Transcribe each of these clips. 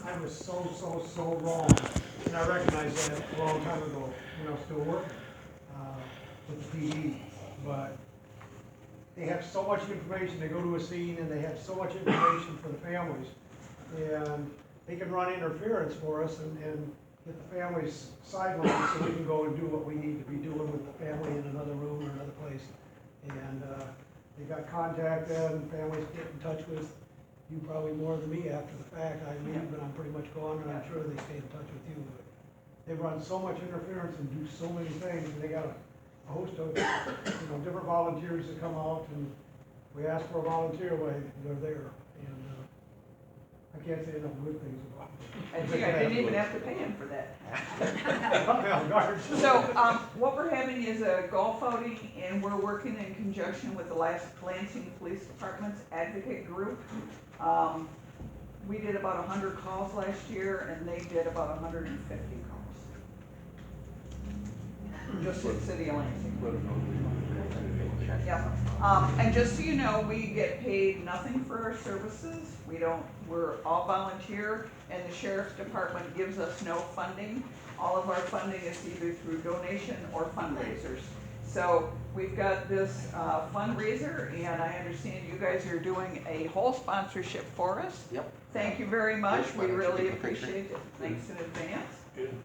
I was so wrong. And I recognized that a long time ago when I was still working with the PD. But they have so much information, they go to a scene and they have so much information for the families. And they can run interference for us and get the families sidelined so we can go and do what we need to be doing with the family in another room or another place. And they got contacted and families get in touch with you probably more than me after the fact. I leave, but I'm pretty much gone, and I'm sure they stay in touch with you. But they run so much interference and do so many things, and they got a host of different volunteers that come out, and we ask for a volunteer, well, they're there. And I can't say enough good things about them. I think I didn't even have to pay him for that. So, So, what we're having is a golf outing, and we're working in conjunction with the Lansing Police Department's advocate group. We did about 100 calls last year, and they did about 150 calls. Just in the city of Lansing. Yeah, and just so you know, we get paid nothing for our services. We're all volunteer, and the sheriff's department gives us no funding. All of our funding is either through donation or fundraisers. So we've got this fundraiser, and I understand you guys are doing a whole sponsorship for us. Yep. Thank you very much. We really appreciate it. Thanks in advance.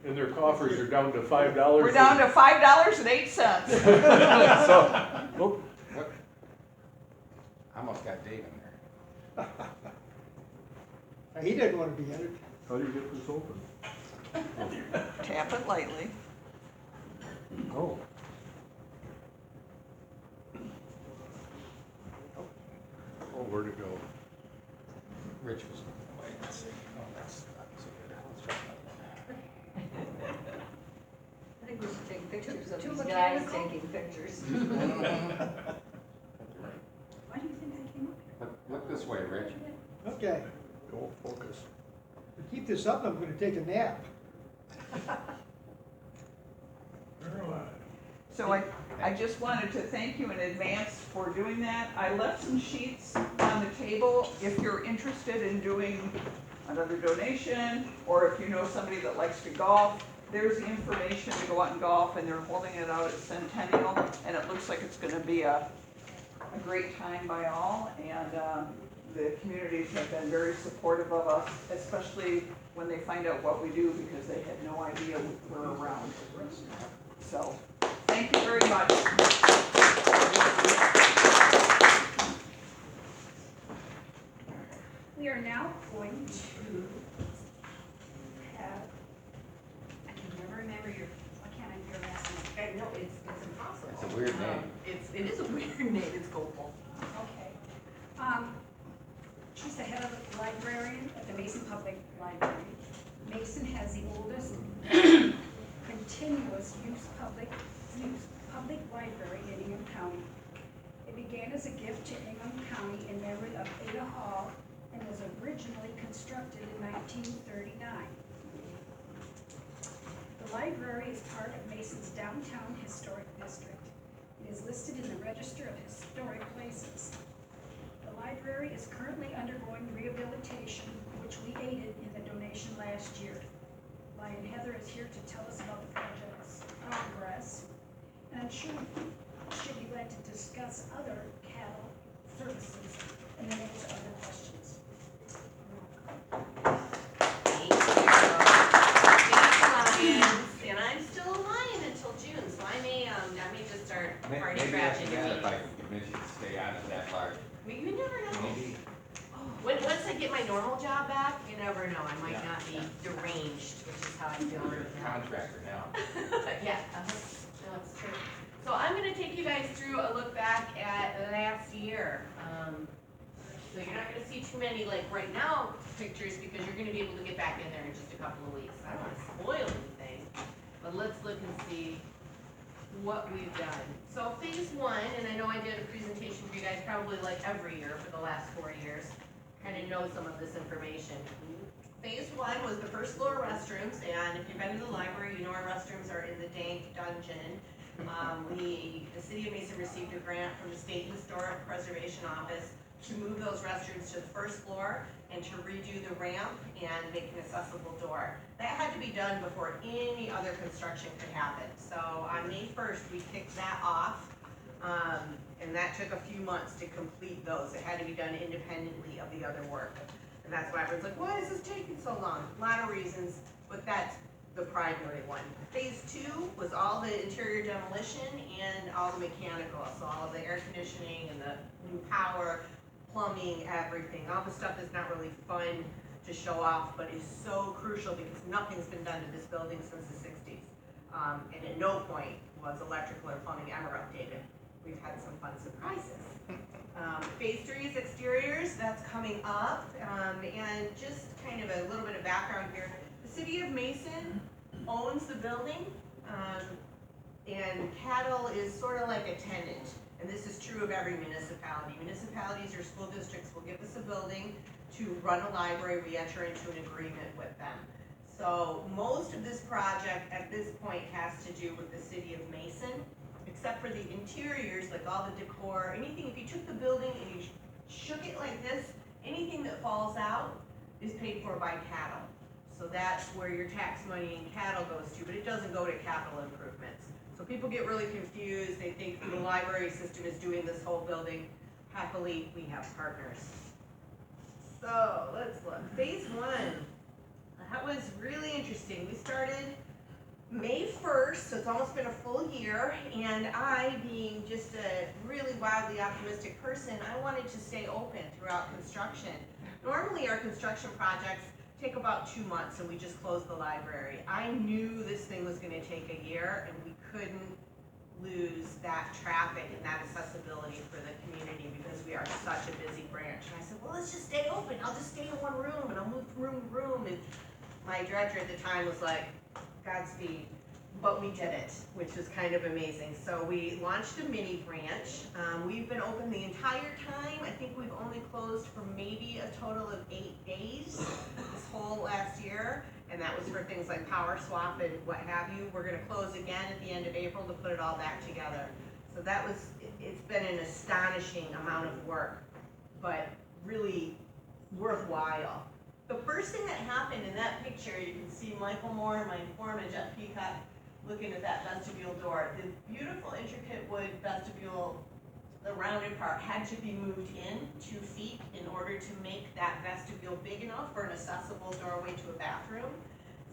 And their coffers are down to $5. We're down to $5.08. So, nope. I almost got Dave in there. he didn't want to be in it. How do you get this open? Tap it lightly. Oh. Oh, where'd it go? Rich was, wait, let's see. Oh, that's not so good. Let's try another one. I think we should take pictures of Too these mechanical? guys taking pictures. Why do you think I came up Look this way, Rich. Okay, Don't focus. to keep this up, I'm gonna take a nap. So I just wanted to thank you in advance for doing that. I left some sheets on the table if you're interested in doing another donation, or if you know somebody that likes to golf. There's the information to go out and golf, and they're holding it out at Centennial, and it looks like it's gonna be a great time by all, and the communities have been very supportive of us, especially when they find out what we do, because they had no idea we're around. So, thank you very much. We are now going to have, I can never remember why can't I do your last name? No, it's impossible. It's a weird name. It is a weird name, it's Gopal. Okay. She's the head of the librarian at the Mason Public Library. Mason has the oldest continuous use public library in Ingham County. It began as a gift to Ingham County in memory of Ada Hall and was originally constructed in 1939. The library is part of Mason's downtown historic district. It is listed in the Register of Historic Places. The library is currently undergoing rehabilitation, which we aided in the donation last year. Lion Heather is here to tell us about the project's progress, and I'm sure she'd be glad to discuss other cattle services and then answer other questions. Thank you. Thanks, Lions. And I'm still a lion until June, so I may just start party Maybe after scratching that, your if I feet. can convince you to stay out of that large. You never know. Maybe. Once I get my normal job back, you never know. I might Yeah. not be deranged, which is how I feel right now. Contractor now. Yeah, no, it's true. So I'm gonna take you guys through a look back at last year. So you're not gonna see too many, like, right now pictures, because you're gonna be able to get back in there in just a couple of weeks. I don't wanna spoil anything, but let's look and see what we've done. So phase one, and I know I did a presentation for you guys probably like every year for the last 4 years, kind of know some of this information. Phase one was the first floor restrooms, and if you've been to the library, you know our restrooms are in the dank dungeon. The city of Mason received a grant from the State Historic Preservation Office to move those restrooms to the first floor and to redo the ramp and make an accessible door. That had to be done before any other construction could happen. So on May 1st, we kicked that off, and that took a few months to complete those. It had to be done independently of the other work. And that's why everyone's like, why is this taking so long? A lot of reasons, but that's the primary one. Phase 2 was all the interior demolition and all the mechanical, so all of the air conditioning and the new power, plumbing, everything. All the stuff that's not really fun to show off, but is so crucial because nothing's been done to this building since the 60s. And at no point was electrical or plumbing ever updated. We've had some fun surprises. Phase 3 is exteriors, that's coming up. And just kind of a little bit of background here. The city of Mason owns the building, and Cattle is sort of like a tenant. And this is true of every municipality. Municipalities or school districts will give us a building to run a library. We enter into an agreement with them. So most of this project at this point has to do with the city of Mason, except for the interiors, like all the decor, anything. If you took the building and you shook it like this, anything that falls out is paid for by Cattle. So that's where your tax money in Cattle goes to, but it doesn't go to capital improvements. So people get really confused. They think the library system is doing this whole building. Happily, we have partners. So let's look. Phase 1. That was really interesting. We started May 1st, so it's almost been a full year, and I, being just a really wildly optimistic person, I wanted to stay open throughout construction. Normally our construction projects take about 2 months and we just close the library. I knew this thing was going to take a year, and we couldn't lose that traffic and that accessibility for the community because we are such a busy branch. And I said, well, let's just stay open. I'll just stay in one room and I'll move from room to room. And my director at the time was like, Godspeed. But we did it, which was kind of amazing. So we launched a mini branch. We've been open the entire time. I think we've only closed for maybe a total of 8 days this whole last year. And that was for things like power swap and what have you. We're gonna close again at the end of April to put it all back together. So that was, it's been an astonishing amount of work, but really worthwhile. The first thing that happened in that picture, you can see Michael Moore, my informant, Jeff Peacock, looking at that vestibule door. The beautiful intricate wood vestibule, the rounded part, had to be moved in 2 feet in order to make that vestibule big enough for an accessible doorway to a bathroom.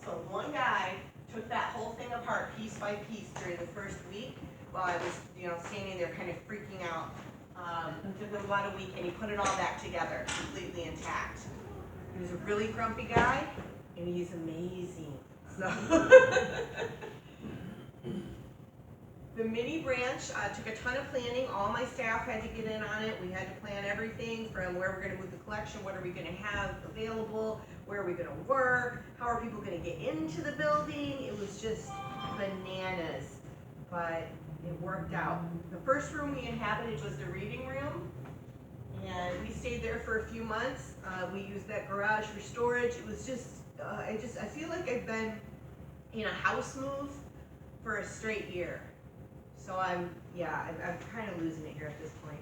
So one guy took that whole thing apart piece by piece during the first week while I was, standing there kind of freaking out. It took him about a week, and he put it all back together, completely intact. He was a really grumpy guy, and he's amazing. So the mini branch took a ton of planning. All my staff had to get in on it. We had to plan everything from where we're going to move the collection, what are we going to have available, where are we going to work, how are people going to get into the building. It was just bananas, but it worked out. The first room we inhabited was the reading room, and we stayed there for a few months. We used that garage for storage. It was just, I feel like I've been in a house move for a straight year. So I'm kind of losing it here at this point.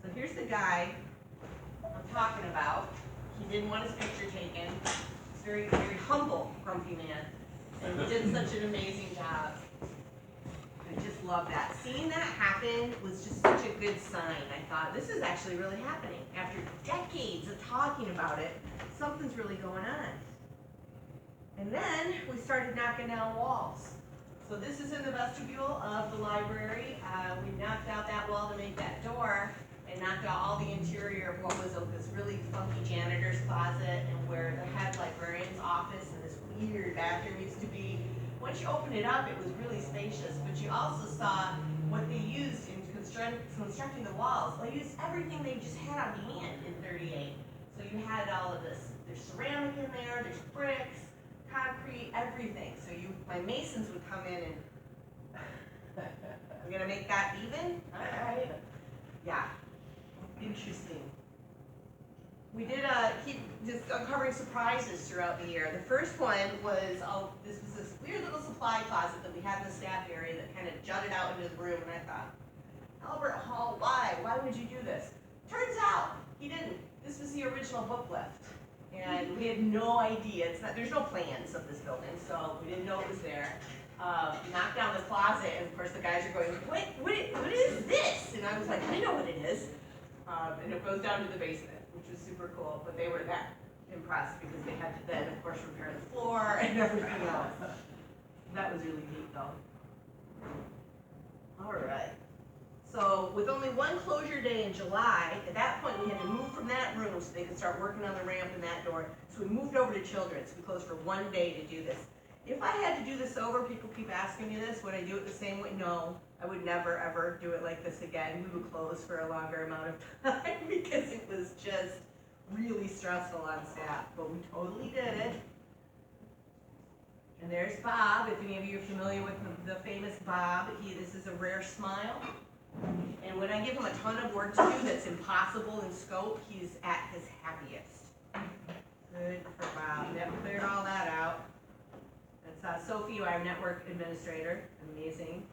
So here's the guy I'm talking about. He didn't want his picture taken. He's very, very humble, grumpy man. And he did such an amazing job. I just love that. Seeing that happen was just such a good sign. I thought, this is actually really happening. After decades of talking about it, something's really going on. And then we started knocking down walls. So this is in the vestibule of the library. We knocked out that wall to make that door and knocked out all the interior of what was this really funky janitor's closet and where the head librarian's office and this weird bathroom used to be. Once you open it up, it was really spacious, but you also saw what they used in constructing the walls. They used everything they just had on hand in 38. So you had all of this, there's ceramic in there's bricks, concrete, everything. So my masons would come in and, we're gonna make that even? All right. Yeah, interesting. We did keep just uncovering surprises throughout the year. The first one was, this was this weird little supply closet that we had in the staff area that kind of jutted out into the room, and I thought, Albert Hall, why? Why would you do this? Turns out, he didn't. This was the original book lift. And we had no idea, there's no plans of this building, so we didn't know it was there. Knocked down the closet, and of course the guys are going, what is this? And I was like, I know what it is. And it goes down to the basement, which was super cool, but they were that impressed because they had to then, of course, repair the floor and everything else. That was really neat though. All right. So with only one closure day in July, at that point we had to move from that room so they could start working on the ramp and that door. So we moved over to Children's. We closed for one day to do this. If I had to do this over, people keep asking me this, would I do it the same way? No, I would never ever do it like this again. We would close for a longer amount of time because it was just really stressful on staff, but we totally did it. And there's Bob, if any of you are familiar with the famous Bob, this is a rare smile. And when I give him a ton of work to do that's impossible in scope, he's at his happiest. Good for Bob. Yep, cleared all that out. That's Sophie, our network administrator, amazing.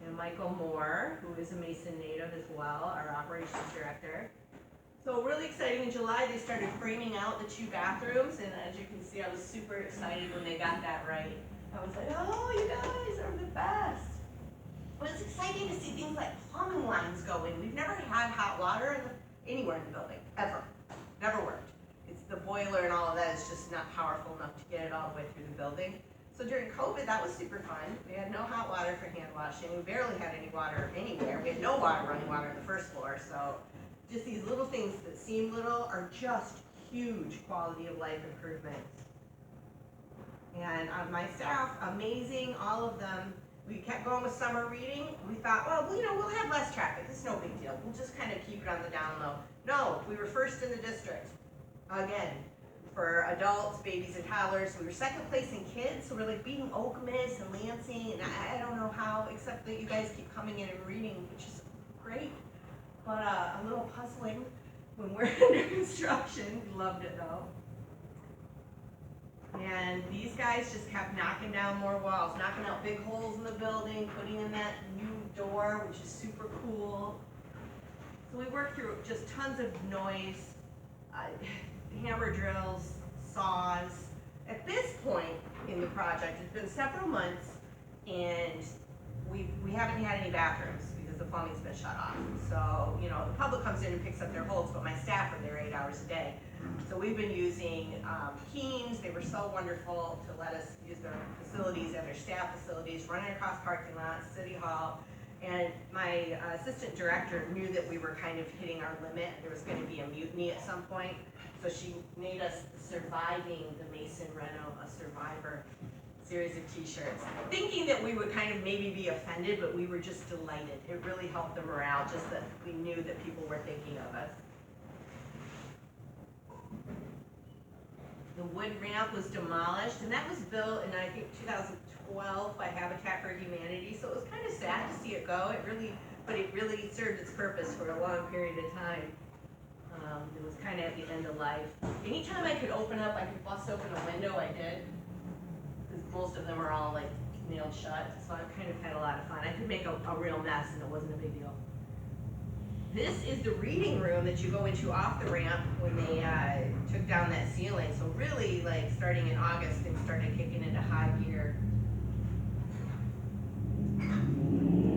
And Michael Moore, who is a Mason native as well, our operations director. So really exciting, in July they started framing out the 2 bathrooms, and as you can see I was super excited when they got that right. I was like, oh, you guys are the best. But it's exciting to see things like plumbing lines go in. We've never had hot water anywhere in the building, ever. Never worked. It's the boiler and all of that is just not powerful enough to get it all the way through the building. So during COVID, that was super fun. We had no hot water for hand washing. We barely had any water anywhere. We had no running water on the first floor. So just these little things that seem little are just huge quality of life improvements. And my staff, amazing, all of them. We kept going with summer reading. We thought, well, we'll have less traffic. It's no big deal. We'll just kind of keep it on the down low. No, we were first in the district. Again, for adults, babies, and toddlers. We were second place in kids, so we're like beating Okemos and Lansing, and I don't know how, except that you guys keep coming in and reading, which is great. But a little puzzling when we're under construction. We loved it though. And these guys just kept knocking down more walls, knocking out big holes in the building, putting in that new door, which is super cool. So we worked through just tons of noise, hammer drills, saws. At this point in the project, it's been several months, and we haven't had any bathrooms because the plumbing's been shut off. So, the public comes in and picks up their holds, but my staff are there 8 hours a day. So we've been using Keens. They were so wonderful to let us use their facilities and their staff facilities, running across parking lots, City Hall. And my assistant director knew that we were kind of hitting our limit. There was going to be a mutiny at some point. So she made us Surviving the Mason Reno, a Survivor series of t-shirts, thinking that we would kind of maybe be offended, but we were just delighted. It really helped the morale, just that we knew that people were thinking of us. The wood ramp was demolished, and that was built in, I think, 2012 by Habitat for Humanity, so it was kind of sad to see it go. But it really served its purpose for a long period of time. It was kind of at the end of life. Anytime I could open up, I could bust open a window, I did. Because most of them are all like nailed shut, so I kind of had a lot of fun. I could make a real mess and it wasn't a big deal. This is the reading room that you go into off the ramp when they took down that ceiling. So really, like, starting in August, things started kicking into high gear.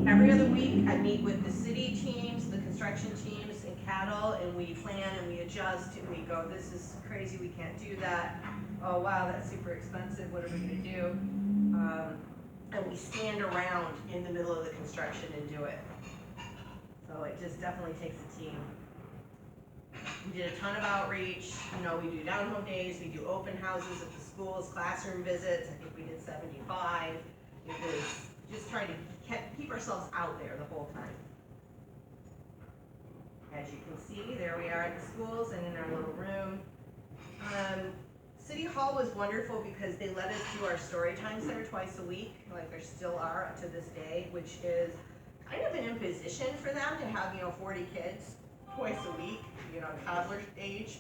Every other week, I meet with the city teams, the construction teams, and Cattle, and we plan and we adjust and we go, this is crazy, we can't do that. Oh wow, that's super expensive, what are we gonna do? And we stand around in the middle of the construction and do it. So it just definitely takes a team. We did a ton of outreach, we do down home days, we do open houses at the schools, classroom visits, I think we did 75. It was just trying to keep ourselves out there the whole time. As you can see, there we are at the schools and in our little room. City Hall was wonderful because they let us do our story times there twice a week, like there still are to this day, which is kind of an imposition for them to have, 40 kids twice a week, toddler age,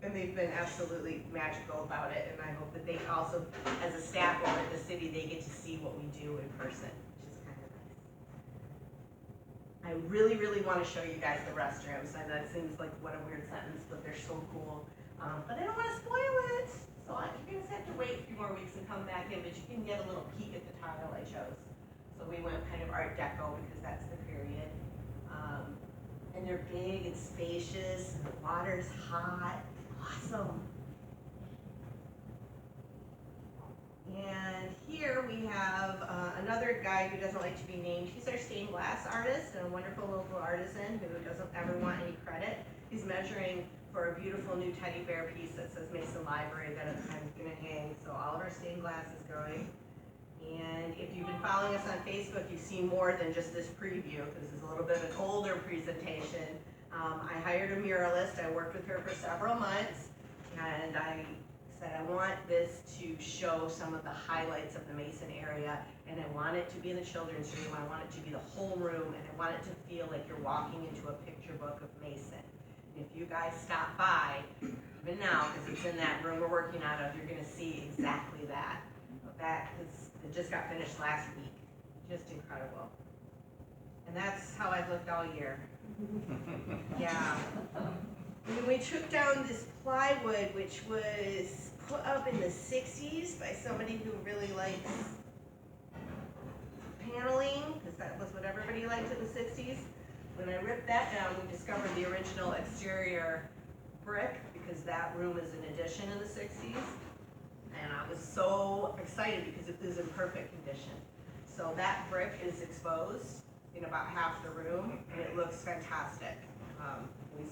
and they've been absolutely magical about it, and I hope that they also, as a staff over at the city, they get to see what we do in person, which is kind of nice. I really, really want to show you guys the restrooms. I know it seems like what a weird sentence, but they're so cool. But I don't want to spoil it. So you're gonna have to wait a few more weeks and come back in, but you can get a little peek at the tile I chose. So we went kind of Art Deco because that's the period. And they're big and spacious, and the water's hot. Awesome. And here we have another guy who doesn't like to be named. He's our stained glass artist and a wonderful local artisan who doesn't ever want any credit. He's measuring for a beautiful new teddy bear piece that says Mason Library that I'm gonna hang. So all of our stained glass is going. And if you've been following us on Facebook, you've seen more than just this preview, because this is a little bit of an older presentation. I hired a muralist. I worked with her for several months, and I said I want this to show some of the highlights of the Mason area, and I want it to be in the children's room. I want it to be the whole room, and I want it to feel like you're walking into a picture book of Mason. And if you guys stop by, even now, because it's in that room we're working out of, you're going to see exactly that. It just got finished last week. Just incredible. And that's how I've looked all year. Yeah. And we took down this plywood, which was put up in the 60s by somebody who really likes paneling, because that was what everybody liked in the 60s. When I ripped that down, we discovered the original exterior brick, because that room is an addition in the 60s. And I was so excited because it was in perfect condition. So that brick is exposed in about half the room, and it looks fantastic.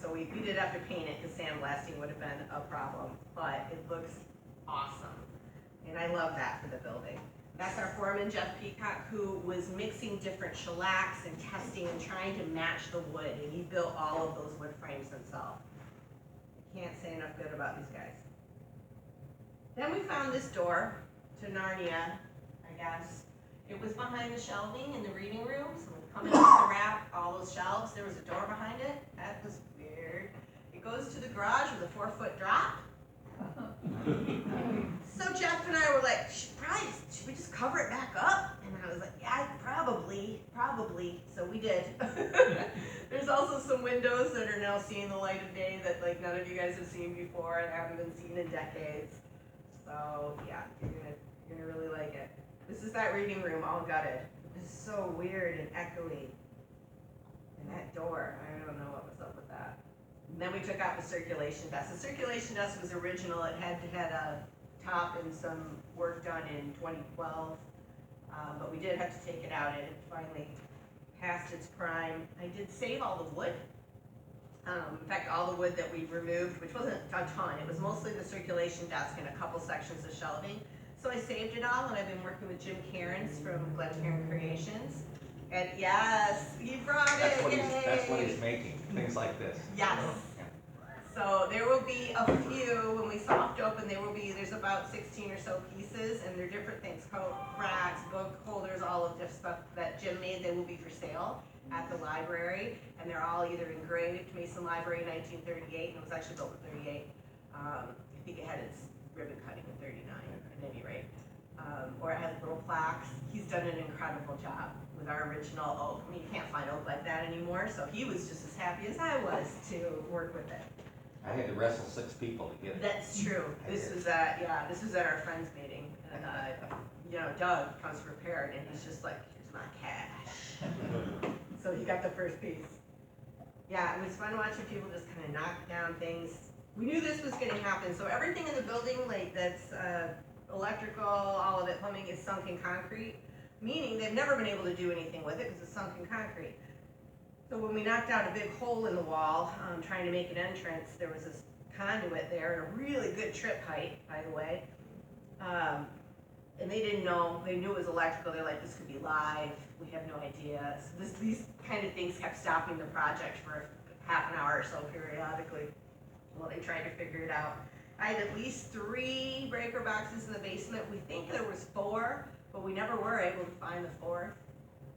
So we did have to paint it because sandblasting would have been a problem, but it looks awesome. And I love that for the building. That's our foreman, Jeff Peacock, who was mixing different shellacs and testing and trying to match the wood, and he built all of those wood frames himself. I can't say enough good about these guys. Then we found this door to Narnia, I guess. It was behind the shelving in the reading room, so when you come in to wrap all those shelves, there was a door behind it. That was weird. It goes to the garage with a 4-foot drop. So Jeff and I were like, should we just cover it back up? And I was like, yeah, probably. So we did. There's also some windows that are now seeing the light of day that like none of you guys have seen before and haven't been seen in decades. So yeah, you're gonna really like it. This is that reading room all gutted. It's so weird and echoey. And that door, I don't know what was up with that. And then we took out the circulation desk. The circulation desk was original. It had a top and some work done in 2012. But we did have to take it out, and it finally passed its prime. I did save all the wood. In fact, all the wood that we removed, which wasn't a ton, it was mostly the circulation desk and a couple sections of shelving. So I saved it all, and I've been working with Jim Cairns from Glen Cairn Creations. And yes, he brought it, That's what he's making, things like this. Yes. So there will be a few, when we soft open, there's about 16 or so pieces, and they're different things, coat racks, book holders, all of this stuff that Jim made. They will be for sale at the library, and they're all either engraved, Mason Library 1938, and it was actually built in 38. I think it had its ribbon cutting in 39, at any rate. Or it has little plaques. He's done an incredible job with our original oak. I mean, you can't find oak like that anymore, so he was just as happy as I was to work with it. I had to wrestle 6 people to get it. That's true. This was at our friends meeting, and Doug comes prepared, and he's just like, here's my cash. So he got the first piece. Yeah, it was fun watching people just kind of knock down things. We knew this was going to happen, so everything in the building, like that's electrical, all of it, plumbing, is sunk in concrete, meaning they've never been able to do anything with it because it's sunk in concrete. So when we knocked out a big hole in the wall, trying to make an entrance, there was this conduit there and a really good trip height, by the way. And they didn't know, they knew it was electrical. They're like, this could be live. We have no idea. So these kind of things kept stopping the project for half an hour or so periodically while they tried to figure it out. I had at least 3 breaker boxes in the basement. We think there was 4, but we never were able to find the 4th.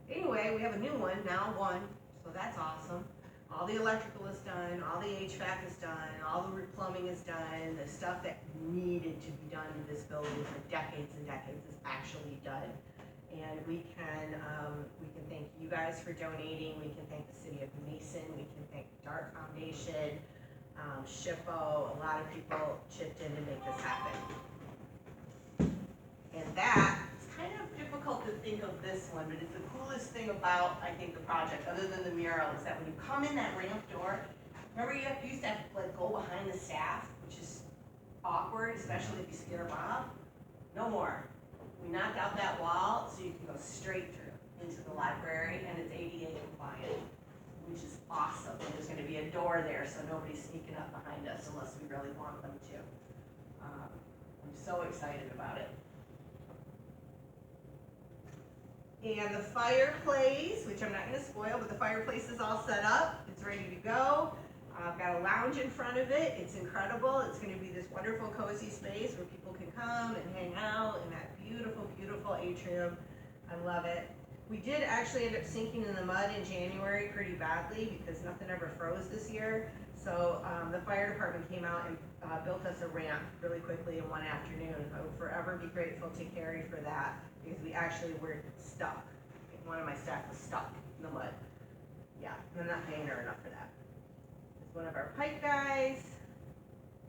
Anyway, we have a new one, now 1. So that's awesome. All the electrical is done, all the HVAC is done, all the plumbing is done, the stuff that needed to be done in this building for decades and decades is actually done. And we can thank you guys for donating, we can thank the city of Mason, we can thank the Dart Foundation, SHPO, a lot of people chipped in to make this happen. And that, it's kind of difficult to think of this one, but it's the coolest thing about, I think, the project, other than the mural, is that when you come in that ramp door, remember you used to have to like go behind the staff, which is awkward, especially if you scare Bob? No more. We knocked out that wall so you can go straight through into the library, and it's ADA compliant, which is awesome. And there's gonna be a door there so nobody's sneaking up behind us unless we really want them to. I'm so excited about it. And the fireplace, which I'm not gonna spoil, but the fireplace is all set up. It's ready to go. I've got a lounge in front of it. It's incredible. It's gonna be this wonderful cozy space where people can come and hang out in that beautiful, beautiful atrium. I love it. We did actually end up sinking in the mud in January pretty badly because nothing ever froze this year. So the fire department came out and built us a ramp really quickly in one afternoon. I will forever be grateful to Carrie for that because we actually were stuck. One of my staff was stuck in the mud. Yeah, I'm not paying her enough for that. It's one of our pipe guys.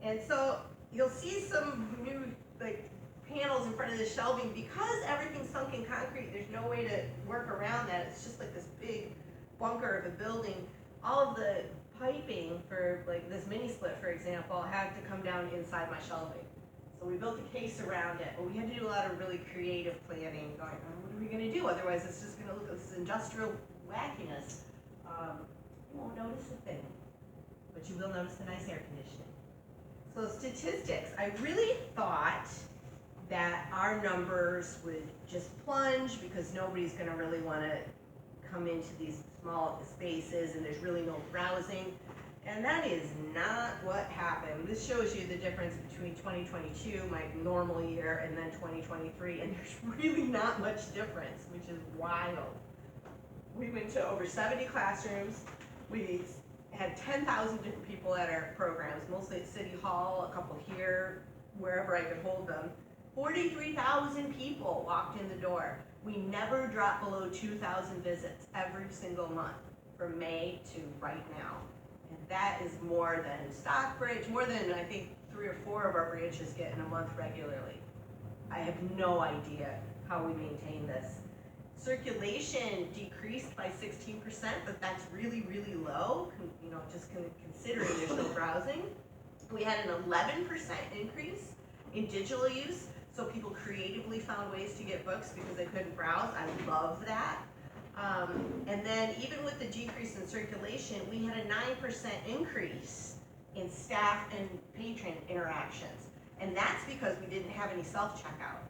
And so you'll see some new like panels in front of the shelving because everything's sunk in concrete. There's no way to work around that. It's just like this big bunker of a building. All of the piping for like this mini split, for example, had to come down inside my shelving. So we built a case around it, but we had to do a lot of really creative planning, going, oh, what are we gonna do? Otherwise it's just gonna look like this industrial wackiness. You won't notice a thing, but you will notice the nice air conditioning. So statistics, I really thought that our numbers would just plunge because nobody's gonna really wanna come into these small spaces and there's really no browsing. And that is not what happened. This shows you the difference between 2022, my normal year, and then 2023, and there's really not much difference, which is wild. We went to over 70 classrooms. We had 10,000 different people at our programs, mostly at City Hall, a couple here, wherever I could hold them. 43,000 people walked in the door. We never dropped below 2,000 visits every single month from May to right now. And that is more than Stockbridge, more than I think 3 or 4 of our branches get in a month regularly. I have no idea how we maintain this. Circulation decreased by 16%, but that's really, really low, you know, just considering there's no browsing. We had an 11% increase in digital use, so people creatively found ways to get books because they couldn't browse. I love that. And then even with the decrease in circulation, we had a 9% increase in staff and patron interactions. And that's because we didn't have any self-checkout.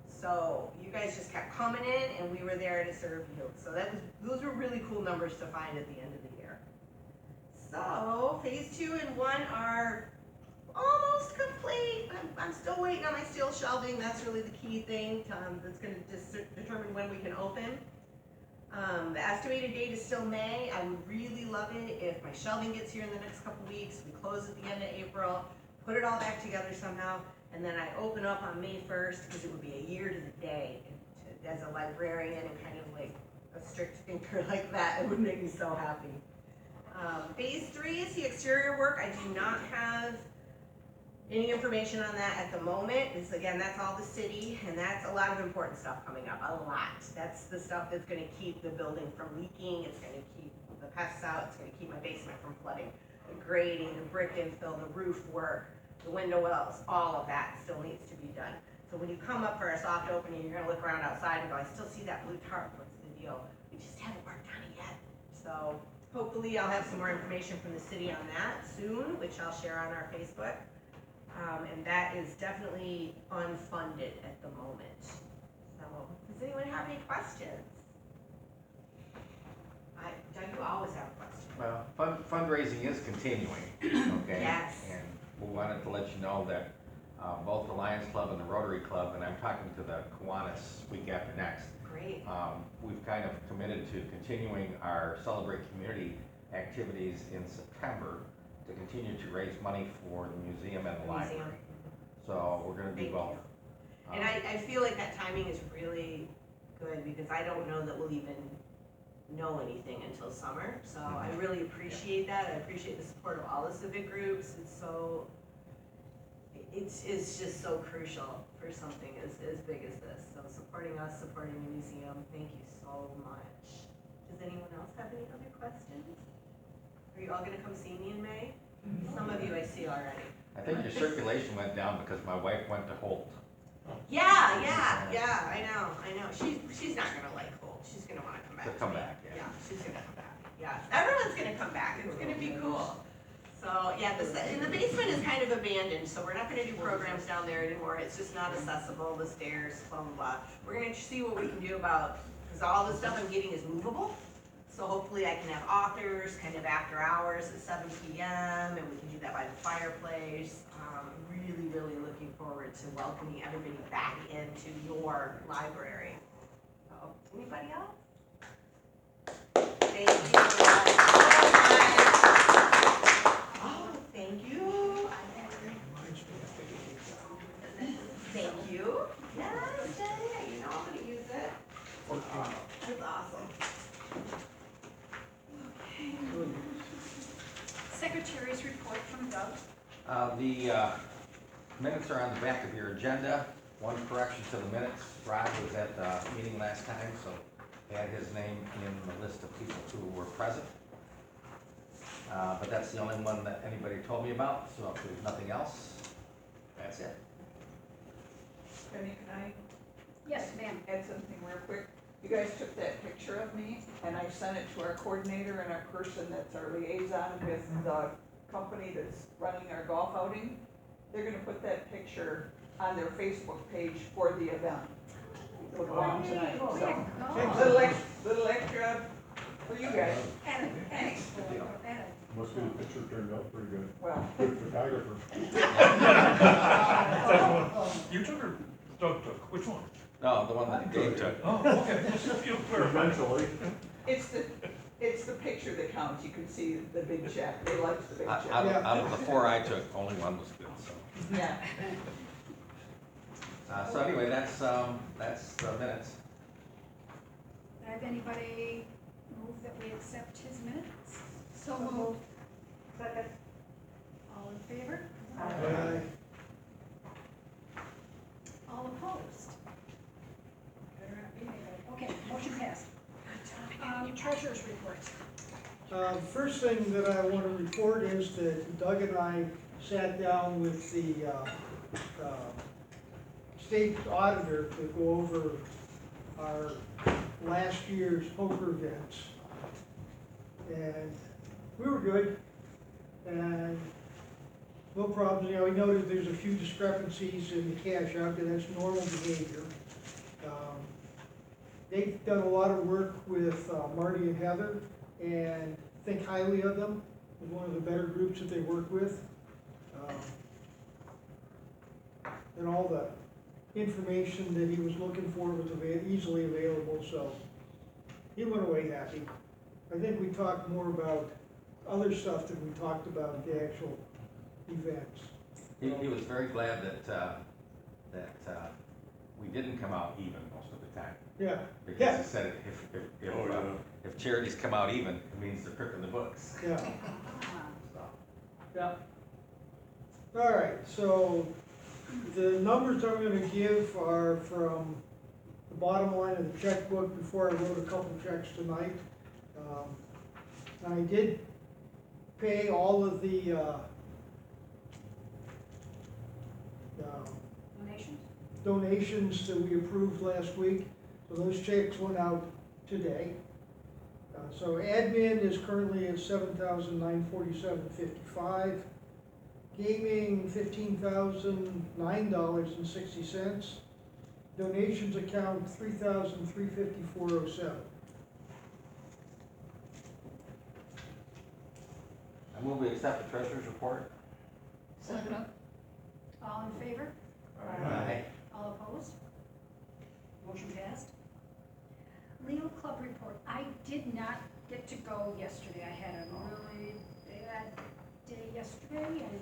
So you guys just kept coming in and we were there to serve you. So those were really cool numbers to find at the end of the year. So phase 2 and 1 are almost complete. I'm still waiting on my steel shelving. That's really the key thing that's going to determine when we can open. The estimated date is still May. I would really love it if my shelving gets here in the next couple weeks. We close at the end of April, put it all back together somehow, and then I open up on May 1st because it would be a year to the day. And as a librarian and kind of like a strict thinker like that, it would make me so happy. Phase 3 is the exterior work. I do not have any information on that at the moment. Again, that's all the city, and that's a lot of important stuff coming up, a lot. That's the stuff that's gonna keep the building from leaking, it's gonna keep the pests out, it's gonna keep my basement from flooding. The grading, the brick infill, the roof work, the window wells, all of that still needs to be done. So when you come up for a soft opening, you're gonna look around outside and go, I still see that blue tarp, what's the deal? We just haven't worked on it yet. So hopefully I'll have some more information from the city on that soon, which I'll share on our Facebook. And that is definitely unfunded at the moment. So, does anyone have any questions? Doug, you always have a question. Well, fundraising is continuing, okay? Yes. And we wanted to let you know that both the Lions Club and the Rotary Club, and I'm talking to the Kiwanis week after next, Great. we've kind of committed to continuing our Celebrate Community activities in September to continue to raise money for the museum and the library. So we're gonna do Thank both. you. And I feel like that timing is really good, because I don't know that we'll even know anything until summer. So I really appreciate that. I appreciate the support of all the civic groups. It's just so crucial for something as big as this. So supporting us, supporting the museum, thank you so much. Does anyone else have any other questions? Are you all gonna come see me in May? Some of you I see already. I think your circulation went down because my wife went to Holt. Yeah, I know. She's not gonna like Holt. She's gonna wanna come back. To come back, yeah. Yeah, she's gonna come back. Yeah, everyone's gonna come back. It's gonna be cool. So, yeah, and the basement is kind of abandoned, so we're not gonna do programs down there anymore. It's just not accessible, the stairs, blah, blah, blah. We're gonna see what we can do about, because all the stuff I'm getting is movable. So hopefully I can have authors kind of after hours at 7 p.m. and we can do that by the fireplace. Really looking forward to welcoming everybody back into your library. So, anybody else? Thank you. Oh, thank you. Thank you. Yes, Jay, you know I'm gonna use it. That's awesome. Secretary's report from Doug. The minutes are on the back of your agenda. One correction to the minutes, Rod was at the meeting last time, so he had his name in the list of people who were present. But that's the only one that anybody told me about, so if there's nothing else, that's it. Penny, can I Yes, ma'am. add something real quick? You guys took that picture of me, and I sent it to our coordinator and our person that's our liaison with the company that's running our golf outing. They're gonna put that picture on their Facebook page for the event. For the one tonight, so, little extra for you guys. Adam, thanks. Must be the picture turned out pretty good. Well, Good photographer. You took or Doug took? Which one? No, the one that Dave took. Oh, okay. Just you clarify. Eventually. it's the picture that counts. You can see the big check. They liked the big check. Out of the 4 I took, only one was good, so. Yeah. So anyway, that's the minutes. Have anybody move that we accept his minutes? So moved. Second. All in favor? All opposed? Better not be anybody. Okay, motion passed. Treasurer's report. First thing that I want to report is that Doug and I sat down with the state auditor to go over our last year's poker events. And we were good, and no problems. You know, we noted there's a few discrepancies in the cash out, and that's normal behavior. They've done a lot of work with Marty and Heather, and think highly of them. They're one of the better groups that they work with. And all the information that he was looking for was easily available, so he went away happy. I think we talked more about other stuff than we talked about the actual events. He was very glad that we didn't come out even most of the time. Yeah, Because he said if charities come out even, it means they're cooking the books. yeah, yeah. All right, so the numbers I'm gonna give are from the bottom line of the checkbook before I wrote a couple checks tonight. I did pay all of the donations that we approved last week. So those checks went out today. So admin is currently at $7,947.55. Gaming, $15,009.60. Donations account, $3,354.07. I move we accept the treasurer's report. Second. All in favor? Aye. All opposed? Motion passed. Leo Club report. I did not get to go yesterday. I had a really bad day yesterday and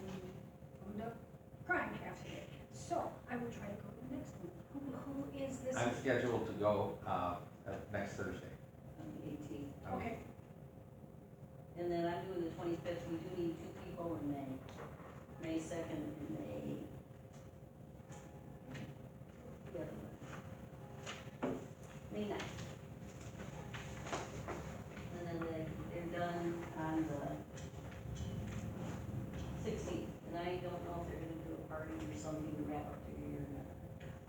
wound up crying half the day. So I will try to go to the next one. Who is this? I'm scheduled to go, next Thursday. On the 18th. Okay, And then I'm doing the 25th. We do need 2 people in May. May 2nd and May. May 9th. And then they're done on the 16th. And I don't know if they're gonna do a party or something to wrap up their year or not.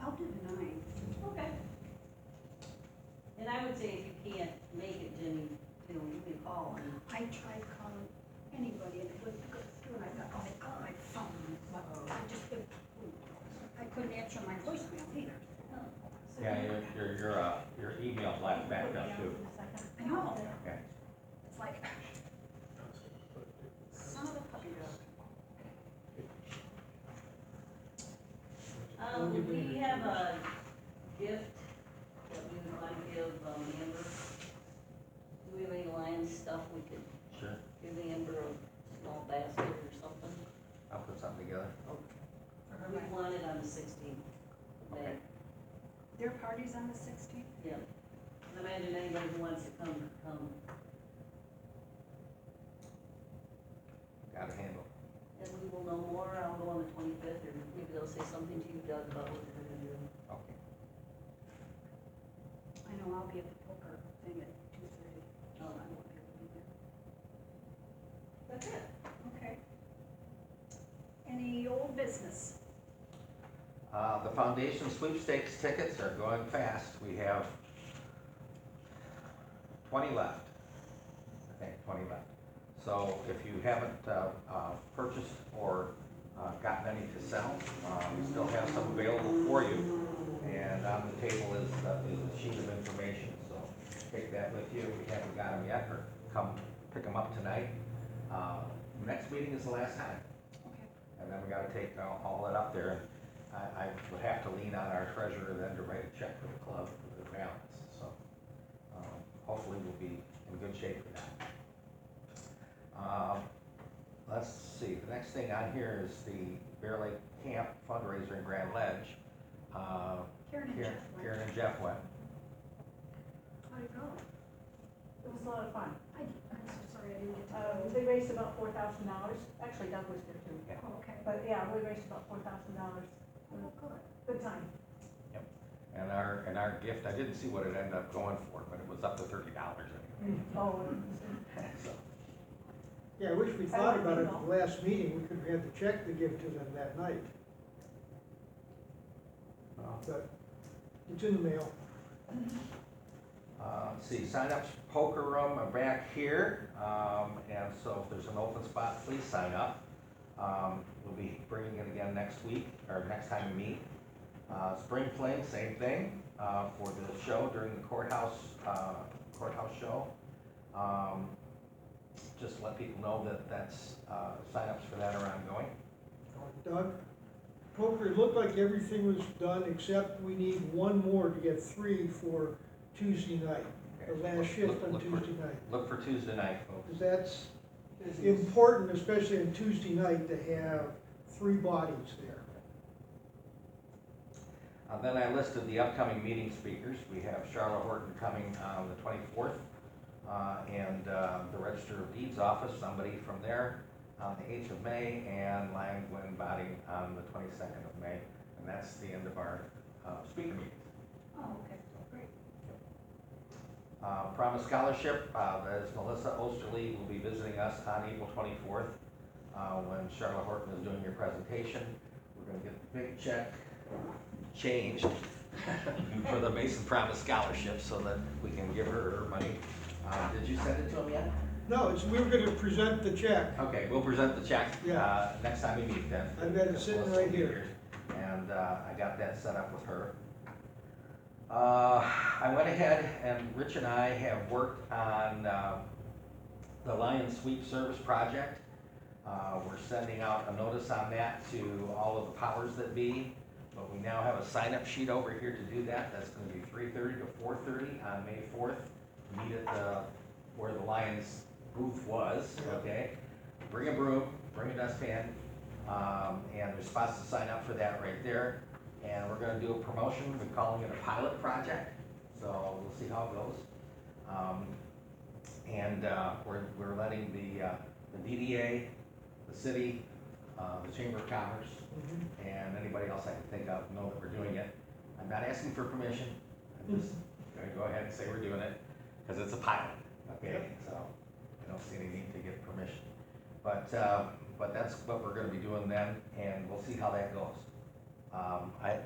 I'll do the 9th. Okay. And I would say if you can't make it, Jimmy, you know, give me a call and I tried calling anybody and it wouldn't go through, and I got, oh, I got my phone, but I just, I couldn't answer my voicemail either. Yeah, your email black back up too. I know, Okay. it's like, son of a puppy dog. We have a gift that we would want to give Amber. Do we have any Lions stuff we could Sure, give Amber, a small basket or something? I'll put something together. We want it on the 16th. Okay. Their party's on the 16th? Yeah. Imagine anybody who wants to come. Got a handle. And we will know more. I'll go on the 25th, or maybe they'll say something to you, Doug, about what they're gonna do. Okay. I know I'll be at the poker thing at 2:30. Oh. I won't be able to be there. That's it. Okay. Any old business? The foundation sweepstakes tickets are going fast. We have 20 left. I think 20 left. So if you haven't purchased or gotten any to sell, we still have some available for you. And on the table is a sheet of information, so take that with you if you haven't got them yet, or come pick them up tonight. Next meeting is the last time. Okay. And then we gotta take all that up there. I would have to lean on our treasurer then to write a check for the club for the balance, so, hopefully we'll be in good shape for that. Let's see, the next thing on here is the Bear Lake Camp fundraiser in Grand Ledge. Karen and Jeff went. Karen and Jeff went. How'd it go? It was a lot of fun. I'm so sorry I didn't get to go. They raised about $4,000. Actually, Doug was there too. Oh, okay. But yeah, we raised about $4,000. Oh, good. Good time. And our gift, I didn't see what it ended up going for, but it was up to $30 anyway. Oh, So, Yeah, I wish we thought about it at the last meeting, we could have had the check to give to them that night, but it's in the mail. let's see, sign-ups poker room are back here, and so if there's an open spot, please sign up. We'll be bringing it again next week, or next time we meet. Spring Fling, same thing, for the show during the courthouse show. Just to let people know that that's, sign-ups for that are ongoing. Doug, poker, it looked like everything was done, except we need one more to get 3 for Tuesday night, the last shift on Tuesday night. Look for Tuesday night, folks. Because that's important, especially on Tuesday night, to have 3 bodies there. Then I listed the upcoming meeting speakers. We have Charlotte Horton coming on the 24th, and the Register of Deeds office, somebody from there on the 8th of May, and Lion Glen Body on the 22nd of May. And that's the end of our speaker meetings. Oh, okay, great. Promise Scholarship, as Melissa Osterly will be visiting us on April 24th, when Charlotte Horton is doing your presentation. We're gonna get the big check changed for the Mason Promise Scholarship so that we can give her money. Did you send it to him yet? No, we were gonna present the check. Okay, we'll present the check, Yeah. next time we meet then. I've got it sitting right here. And, I got that set up with her. I went ahead and Rich and I have worked on, the Lion Sweep Service Project. We're sending out a notice on that to all of the powers that be, but we now have a sign-up sheet over here to do that. That's gonna be 3:30 to 4:30 on May 4th. Meet at where the Lions booth was, okay? Bring a broom, bring a dustpan, and there's spots to sign up for that right there. and we're gonna do a promotion, we're calling it a pilot project, so we'll see how it goes. We're letting the DDA, the city, the Chamber of Commerce, and anybody else I can think of know that we're doing it. I'm not asking for permission, I'm just gonna go ahead and say we're doing it, because it's a pilot, okay? So I don't see any need to get permission. But that's what we're gonna be doing then, and we'll see how that goes.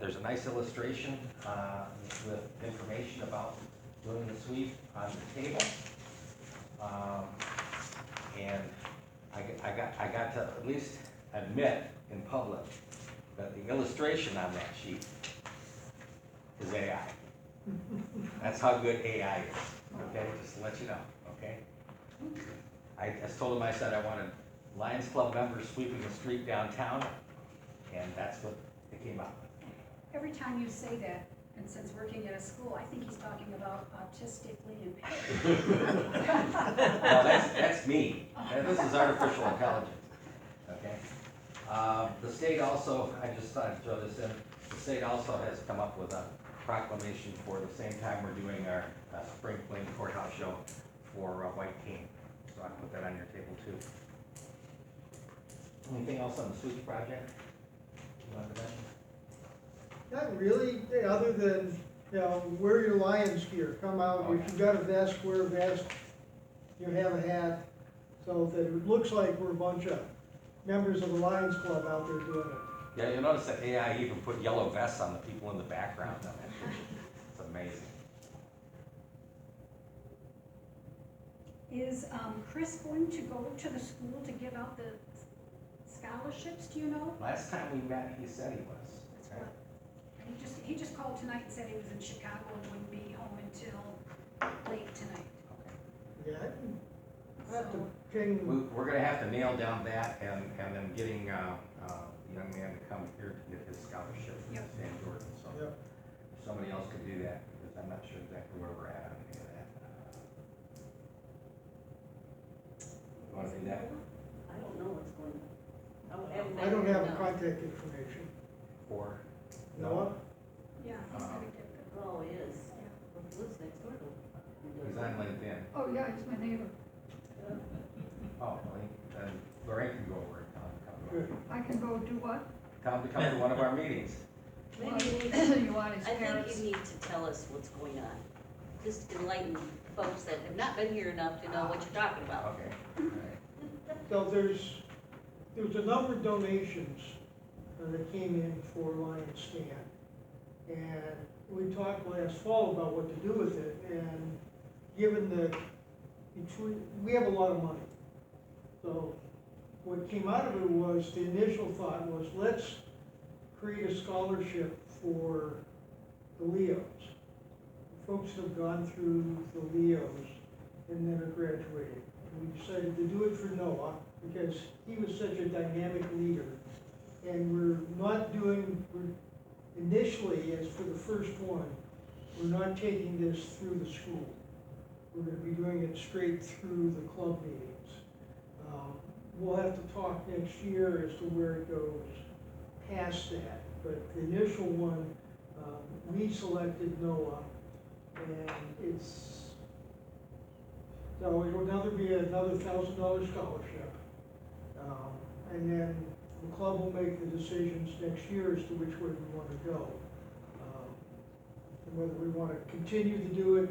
There's a nice illustration with information about doing the sweep on the table. And I got to at least admit in public that the illustration on that sheet is AI. That's how good AI is, okay, just to let you know, okay? I just told him, I said I wanted Lions Club members sweeping the street downtown, and that's what it came out with. Every time you say that, and since working at a school, I think he's talking about autistically impaired. No, that's me. This is artificial intelligence, okay? The state also, I just thought I'd throw this in, the state also has come up with a proclamation for the same time we're doing our spring fling courthouse show for White Cane. So I put that on your table too. Anything else on the sweeps project you wanted to mention? Not really, other than, wear your Lions gear, come out, if you've got a vest, wear a vest, you have a hat, so that it looks like we're a bunch of members of the Lions Club out there doing it. Yeah, you'll notice that AI even put yellow vests on the people in the background. It's amazing. Is Chris going to go to the school to give out the scholarships, do you know? Last time we met, he said he was. That's what, and he just called tonight and said he was in Chicago and wouldn't be home until late tonight. Okay. Yeah, I have to ping, We're gonna have to nail down that and then getting a young man to come here to get his scholarship from Yep. Sam Jordan. So Yep. if somebody else could do that, because I'm not sure exactly where we're at on any of that. You wanna do that I don't know what's going on. I don't have contact information. for Noah? Yeah, he's gonna get the, Oh, he is. yeah. Well, he lives next door to him. He's on LinkedIn. Oh, yeah, he's my neighbor. Oh, well, then Lorraine can go over it. Good. I can go do what? Tell him to come to one of our meetings. Maybe you need, You want his I think parents? you need to tell us what's going on. Just enlighten folks that have not been here enough to know what you're talking about. Okay. All right. So there's a number of donations that came in for Lions Stand. And we talked last fall about what to do with it, and given that we have a lot of money. So what came out of it was, the initial thought was, let's create a scholarship for the Leos. Folks that have gone through the Leos and then are graduating. We decided to do it for Noah because he was such a dynamic leader. And initially, as for the first one, we're not taking this through the school. We're gonna be doing it straight through the club meetings. We'll have to talk next year as to where it goes past that. But the initial one, we selected Noah, and so it'll be another $1,000 scholarship. And then the club will make the decisions next year as to which way we want to go. And whether we want to continue to do it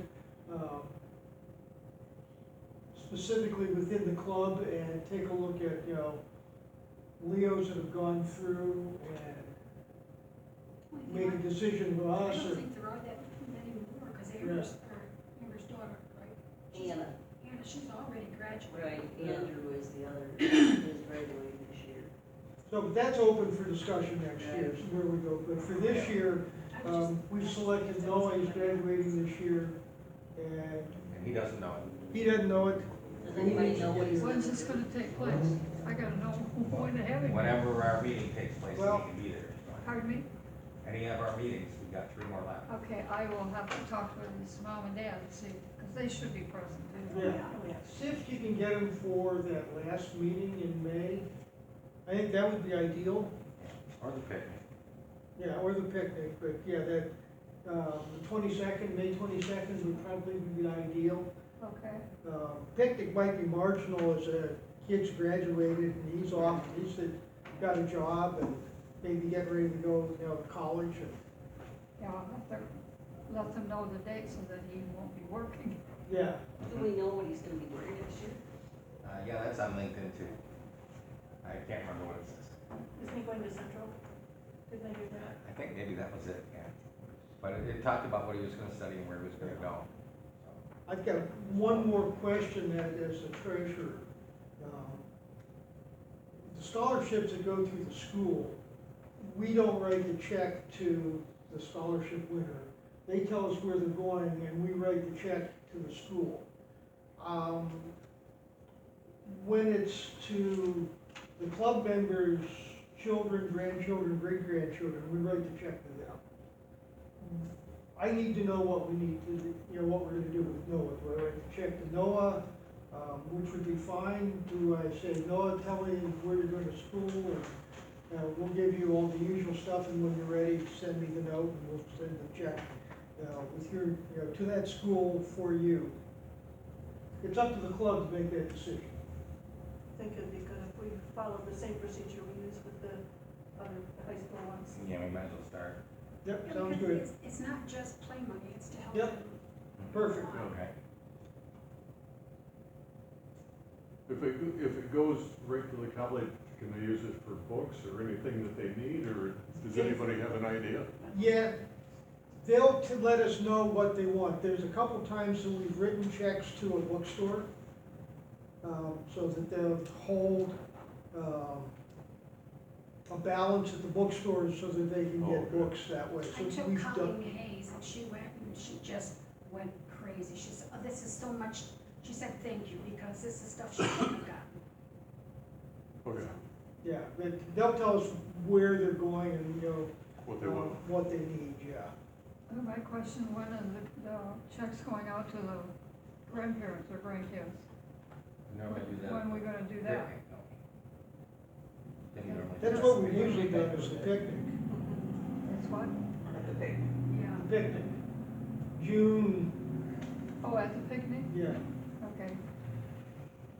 specifically within the club and take a look at, Leos that have gone through and make a decision with I us. don't Or, think there are that many more, because Amber's daughter, right? Anna, Anna, she's already graduated. right, Andrew is the other, is graduating this year. so, but that's open for discussion next year, is where we go. But for this year, I was just- we've selected Noah, he's graduating this year, and And he doesn't know it. he doesn't know it. Does anybody know what he's? When's this gonna take place? I gotta know when to have it. Whenever our meeting takes place, he Well- can be there. Pardon me? Any of our meetings, we've got 3 more left. Okay, I will have to talk with his mom and dad and see, because they should be present too. Yeah. See if you can get him for that last meeting in May. I think that would be ideal. Or the picnic. Yeah, or the picnic, but yeah, that, the 22nd, May 22nd would probably be ideal. Okay, Picnic might be marginal as a kid's graduated and he's off, he's got a job and maybe getting ready to go, you know, to college and, yeah, let them know the date so that he won't be working. yeah. Do we know what he's gonna be wearing next year? Yeah, that's on LinkedIn too. I can't remember what it says. Isn't he going to Central? Didn't I hear that? I think maybe that was it, yeah. But it talked about what he was gonna study and where he was gonna go. I've got one more question that as a treasurer. The scholarships that go through the school, we don't write the check to the scholarship winner. They tell us where they're going and we write the check to the school. When it's to the club members' children, grandchildren, great-grandchildren, we write the check to them. I need to know what we need to, you know, what we're gonna do with Noah. Do I write the check to Noah, which would be fine? Do I say, Noah, tell me where you're going to school, and we'll give you all the usual stuff, and when you're ready, send me the note, and we'll send the check, with your, you know, to that school for you. It's up to the club to make that decision. I think it'd be good if we followed the same procedure we use with the other high school ones. Yeah, we might as well start. Yep, Yeah, sounds because good. It's not just play money, it's to help Yep. them. Perfect. Okay. If it goes right to the college, can they use it for books or anything that they need, or does anybody have an idea? Yeah, they'll let us know what they want. There's a couple times that we've written checks to a bookstore, so that they'll hold, a balance at the bookstore so that they can get Okay. books that way. I So took we've Colleen done, Hayes and she went and she just went crazy. She said, oh, this is so much, she said, thank you, because this is stuff she couldn't have gotten. Okay, yeah, they'll tell us where they're going and, you know, what they want. what they need, yeah. And my question, when is the checks going out to the grandparents or grandkids? Normally do that. When are we gonna do that? Picnic, no. Then you normally do That's that. what we usually do is the picnic, That's what? At the picnic. Yeah. picnic. June, Oh, at the picnic? yeah. Okay.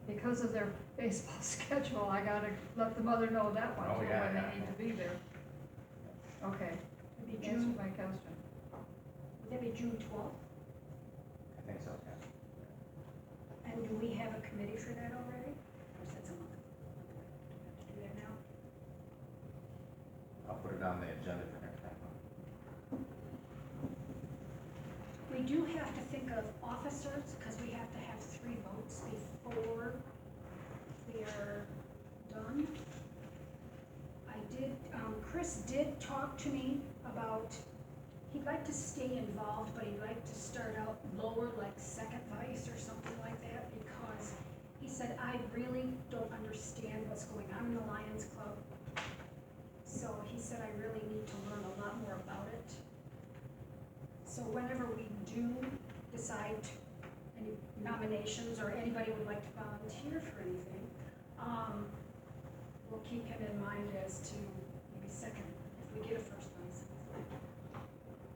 Because of their baseball schedule, I gotta let the mother know that one, Oh, too, yeah, when yeah. they need to be there. Okay, It'd be answered June, my question. would that be June 12th? I think so, yeah. And do we have a committee for that already? Or is that a month? Do we have to do that now? I'll put it on the agenda for next time. We do have to think of officers, because we have to have 3 votes before we are done. Chris did talk to me about, he'd like to stay involved, but he'd like to start out lower, like second vice or something like that, because he said, I really don't understand what's going on in the Lions Club. So he said, I really need to learn a lot more about it. So whenever we do decide any nominations or anybody would like to volunteer for anything, we'll keep him in mind as to maybe second, if we get a first place.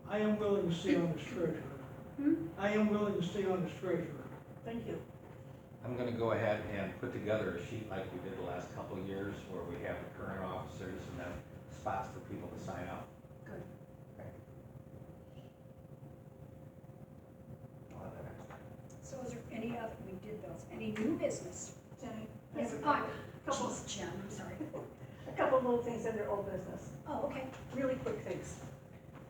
I am willing to stay on as treasurer. I am willing to stay on as treasurer. Thank you. I'm gonna go ahead and put together a sheet like we did the last couple of years, where we have the current officers and then spots for people to sign up. Good. Okay. I'll have that next time. So is there any other, we did those, any new business? Jenny? I Yes, have a couple, couple, Jen, I'm sorry. a couple little things under old business. Oh, okay. Really quick things.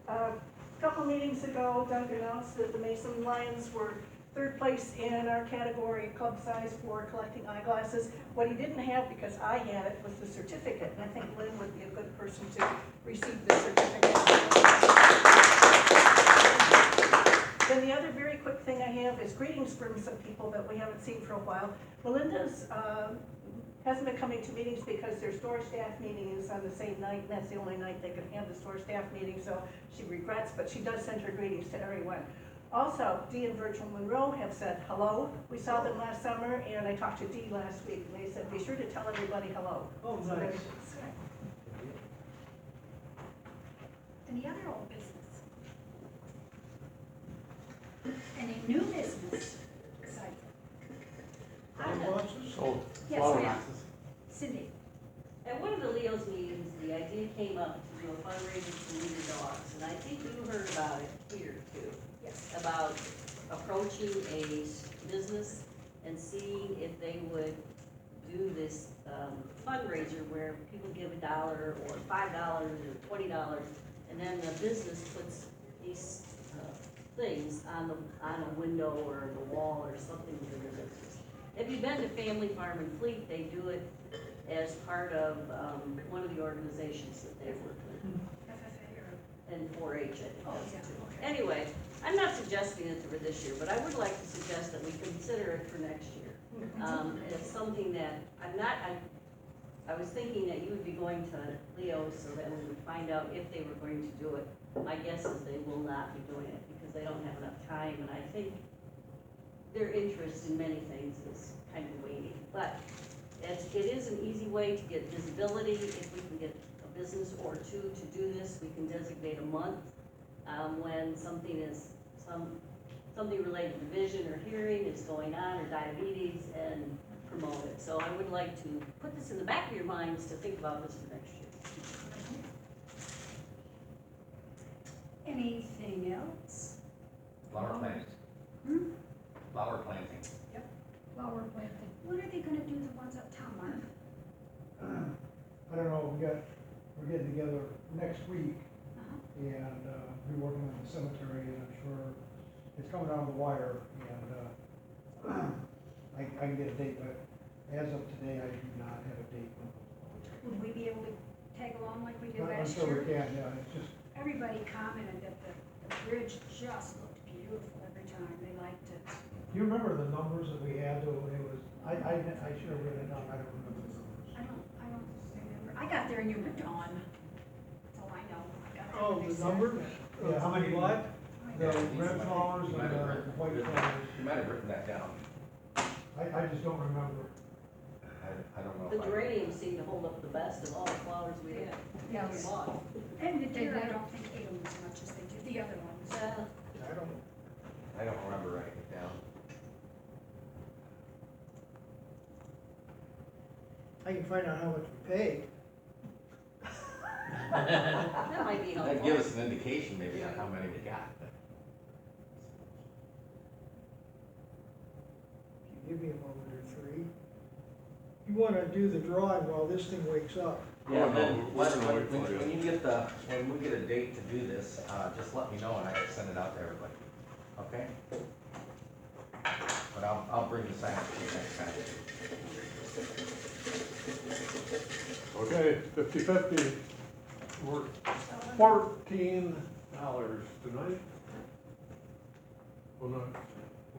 A couple meetings ago, Doug announced that the Mason Lions were 3rd place in our category club size for collecting eyeglasses. What he didn't have, because I had it, was the certificate, and I think Lynn would be a good person to receive the certificate. Then the other very quick thing I have is greetings from some people that we haven't seen for a while. Melinda's hasn't been coming to meetings because their store staff meeting is on the same night, and that's the only night they can have the store staff meeting, so she regrets, but she does send her greetings to everyone. Also, Dee and Virgil Monroe have said hello. We saw them last summer, and I talked to Dee last week, and they said, be sure to tell everybody hello. Oh, So nice. Any other old business? Any new business? Exciting. Oh, Yes, flower ma'am. boxes. Cindy, At one of the Leo's meetings, the idea came up to do a fundraiser for Leader Dogs, and I think you heard about it here too. yes. About approaching a business and seeing if they would do this fundraiser where people give $1 or $5 or $20, and then the business puts these things on a window or the wall or something for their business. If you've been to Family Farm and Fleet, they do it as part of one of the organizations that they work with, FFA or, and 4-H, I think oh, that's yeah, it too. okay. Anyway, I'm not suggesting it for this year, but I would like to suggest that we consider it for next year. It's something that, I was thinking that you would be going to Leo so that we would find out if they were going to do it. My guess is they will not be doing it because they don't have enough time, and I think their interest in many things is kind of waning. But it is an easy way to get visibility. If we can get a business or two to do this, we can designate a month when something is, something related to vision or hearing is going on, or diabetes, and promote it. So I would like to put this in the back of your minds to think about this for next year. Anything else? Flower planting. Hmm? Flower planting. Flower planting. When are they gonna do the ones uptown, Mark? I don't know, we're getting together next week Uh-huh. and, we're working on the cemetery and I'm sure it's coming down the wire and, I can get a date, but as of today, I do not have a date. Would we be able to tag along like we did I'm last sure we year? can, yeah, it's just, Everybody commented that the bridge just looked beautiful every time, they liked it. do you remember the numbers that we had, though, it was, I should have written it down, I don't remember the numbers. I don't remember, I got there and you were gone, that's all I know. I got there Oh, when the they said- numbers? Yeah, how many what? The Yeah, red flowers you and might have the written- white flowers. You might have written that down. I just don't remember. I don't know. The if I- geraniums seem to hold up the best of all the flowers we have. Yes. Bought. And the deer, I did. don't think ate them as much as they did the other ones. I don't remember writing it down. I can find out how much we paid. That might be helpful. That'd give us an indication maybe on how many we got. Give me a moment or three. You wanna do the drawing while this thing wakes up? Yeah, Oh, no, then we're let, gonna wait for you. when you get when we get a date to do this, just let me know and I can send it out to everybody, okay? But I'll bring the sign up to you next time. Okay, 50/50, we're $14 tonight. Well, not,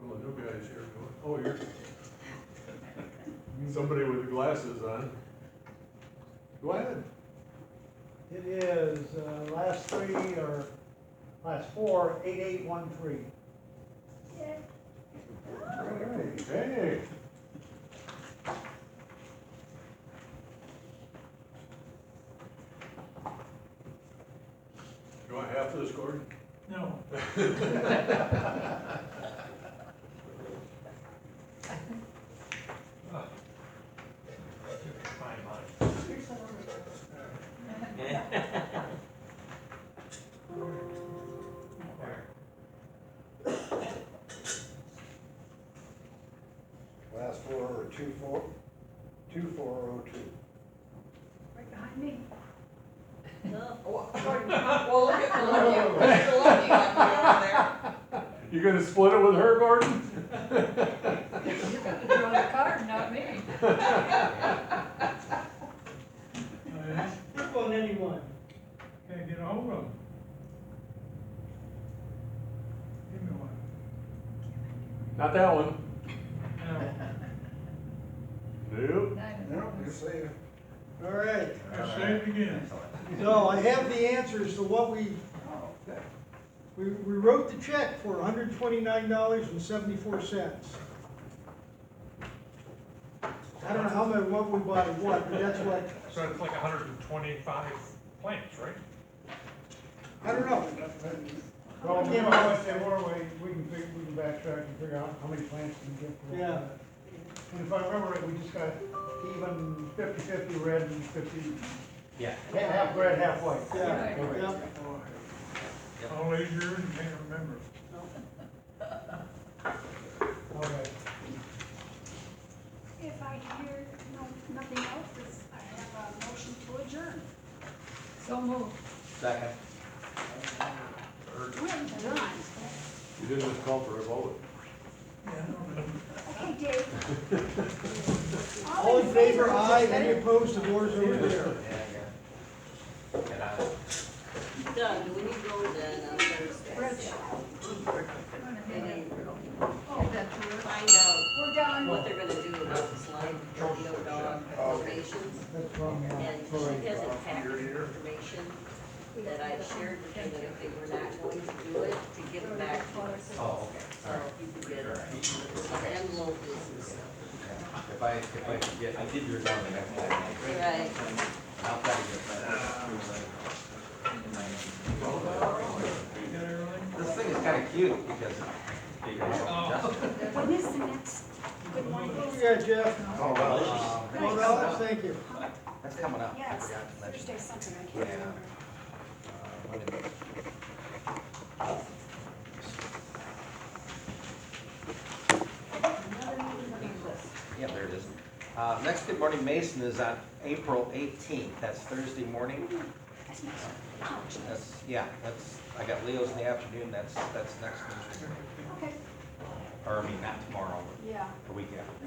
one of the new guys here going, oh, you're, somebody with glasses on. Go ahead. It is, last four, 8813. Hey. You want half of this, Gordon? No. Fine, mine. Last four are 2402. Right behind me. No. Well, look at the lucky one over there. You gonna split it with her, Gordon? You're gonna draw the card, not me. Pick on anyone. Can't get a hold of them. Give me one. Not that one. No. Nope. No, you say it. All right, I say it again. Excellent. so I have the answers to what we wrote the check for $129.74. I don't know how much, what we bought and what, but that's what, So it's like 125 plants, right? I don't know. Well, me and my wife said, what are we can backtrack and figure out how many plants we can get for Yeah. that. And if I remember right, we just got even 50-50 red and 50, Yeah. half red, half white. Yeah, Okay. yeah. All these years and can't remember. Okay. If I hear nothing else, I have a motion to adjourn. So moved. Second. We're done. You didn't just call for a vote. Okay, Dave. All in favor, aye, any opposed, the doors are over there. Get out of it. Doug, when you go then on Thursday, Rich. and Oh, that's yours. find out We're done. what they're gonna do about this line, rodeo dog donations. That's from, And she has a packet of information that I shared with her that if they were not going to do it, to give it back to us. Oh, okay. So you could get an envelope and stuff. If I forget, I did your number next time. Right. I'll try to get that. This thing is kinda cute because. When is the next good morning? What we got, Jeff? Oh, well. Well, Alex, thank you. That's coming up. Yeah, I it's forgot to mention. Thursday something, I Yeah. can't remember. When is it? Yeah, there it is. Next Good Morning Mason is on April 18th. That's Thursday morning. That's next. Ouch. That's, yeah, that's, I got Leo's in the afternoon. That's next Thursday. Okay. Or, I mean, not tomorrow, but Yeah. the week after.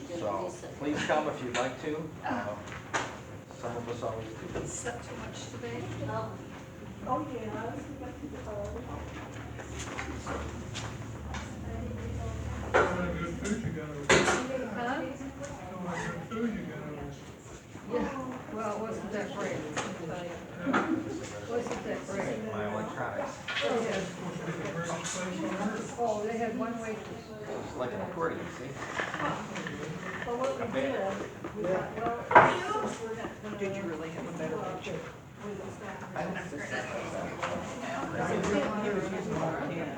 Get So, these set. please come if you'd like to. Some of us always do. Slept too much today. Oh, Oh, yeah, I was looking for So much good food you got over there. Huh? So much good food you got over there. Yeah, well, it wasn't that great, I'll tell you. Wasn't that great. My electronics. They had- Supposed to be the greatest place on earth. Oh, they had one waitress. It's like an accordion, see? Well, what we did, we got, well, since we're not gonna. Did you really have a better picture? I don't know.